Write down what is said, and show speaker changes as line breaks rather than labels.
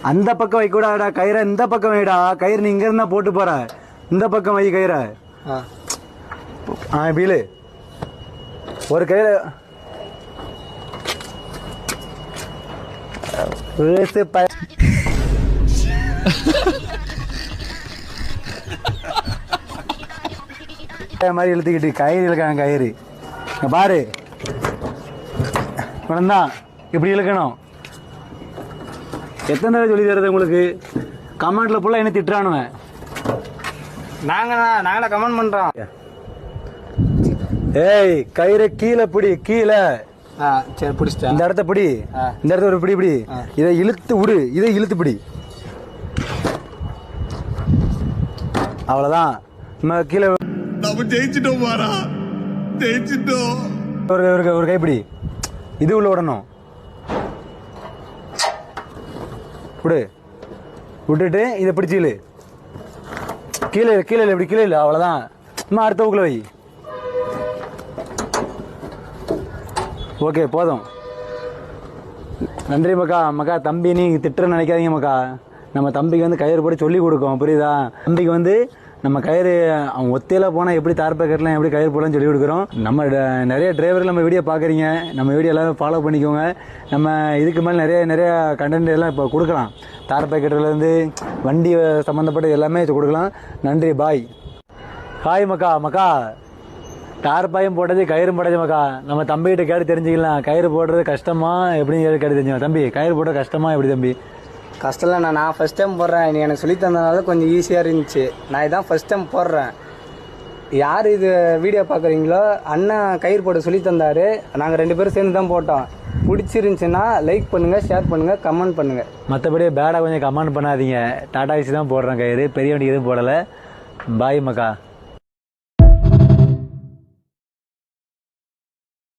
அந்த பக்கம் வைக்கூடாடா கயிறை, இந்த பக்கம் வைடா. கயிறு நீ இங்க இருந்தா போட்டு போற, இந்த பக்கம் வை கயிறை. பீலு ஒரு கயிறு மாதிரி இழுத்துக்கிட்டு கயிறு இழுக்காங்க. கயிறு பாரு தான் இப்படி இழுக்கணும். எத்தனை தடவை சொல்லி தருது உங்களுக்கு? கமெண்ட்ல ஃபுல்லா என்ன திட்டுறானுவேன்.
நாங்களா கமெண்ட் பண்றோம்.
ஏய் கயிறை கீழே பிடி, கீழே.
சரி பிடிச்சிட்டேன்.
இந்த இடத்த பிடி, இந்த இடத்த ஒரு பிடி பிடி. இதை இழுத்து விடு, இதை இழுத்து பிடி. அவ்வளவுதான். நம்ம கீழே
ஜெயிச்சிட்டோம் பாரா, ஜெயிச்சிட்டோம்.
ஒரு கைப்பிடி இது உள்ள விடணும். விடு, விட்டுட்டு இதை பிடிச்சி இழு. கீழே கீழே இப்படி கீழே இல்லை. அவ்வளோதான். இன்னும் அடுத்த ஊக்குல வை. ஓகே போதும். நன்றி மக்கா. மக்கா தம்பி நீ திட்டுற நினைக்காதீங்க மக்கா. நம்ம தம்பிக்கு வந்து கயிறு போட்டு சொல்லி கொடுக்கோம், புரியுதா? தம்பிக்கு வந்து நம்ம கயிறு அவன் ஒத்தையில போனால் எப்படி தார் பேக்கெட்லாம் எப்படி கயிறு போடலாம்னு சொல்லி கொடுக்குறோம். நம்ம நிறைய டிரைவர்கள் நம்ம வீடியோ பார்க்குறீங்க, நம்ம வீடியோ எல்லாரும் ஃபாலோ பண்ணிக்கோங்க. நம்ம இதுக்கு மேலே நிறைய கண்டென்ட் எல்லாம் இப்போ கொடுக்கலாம். தார் பேக்கெட்லேருந்து வண்டி சம்மந்தப்பட்ட எல்லாமே கொடுக்கலாம். நன்றி, பாய். ஹாய் மக்கா. மக்கா தார் பாயும் போட்டது கயிறும் போட்டது மக்கா. நம்ம தம்பிகிட்ட கேட்டு தெரிஞ்சுக்கலாம், கயிறு போடுறது கஷ்டமா எப்படின்னு கேட்டு தெரிஞ்சுக்கலாம். தம்பி கயிறு போடுறது கஷ்டமா எப்படி தம்பி?
கஷ்டம் இல்லை. நான் ஃபஸ்ட் டைம் போடுறேன். நீ எனக்கு சொல்லி தந்ததுனால கொஞ்சம் ஈஸியாக இருந்துச்சு. நான் இதான் ஃபஸ்ட் டைம் போடுறேன். யார் இது வீடியோ பார்க்குறீங்களோ அண்ணன் கயிறு போட சொல்லி தந்தார். நாங்கள் 2 பேரும் சேர்ந்து தான் போட்டோம். பிடிச்சிருந்துச்சின்னா லைக் பண்ணுங்கள், ஷேர் பண்ணுங்கள், கமெண்ட் பண்ணுங்கள்.
மற்றபடி பேடாக கொஞ்சம் கமெண்ட் பண்ணாதீங்க. டாடா ஏசி தான் போடுறேன் கயிறு, பெரிய வண்டி எதுவும் போடலை. பாய் மக்கா.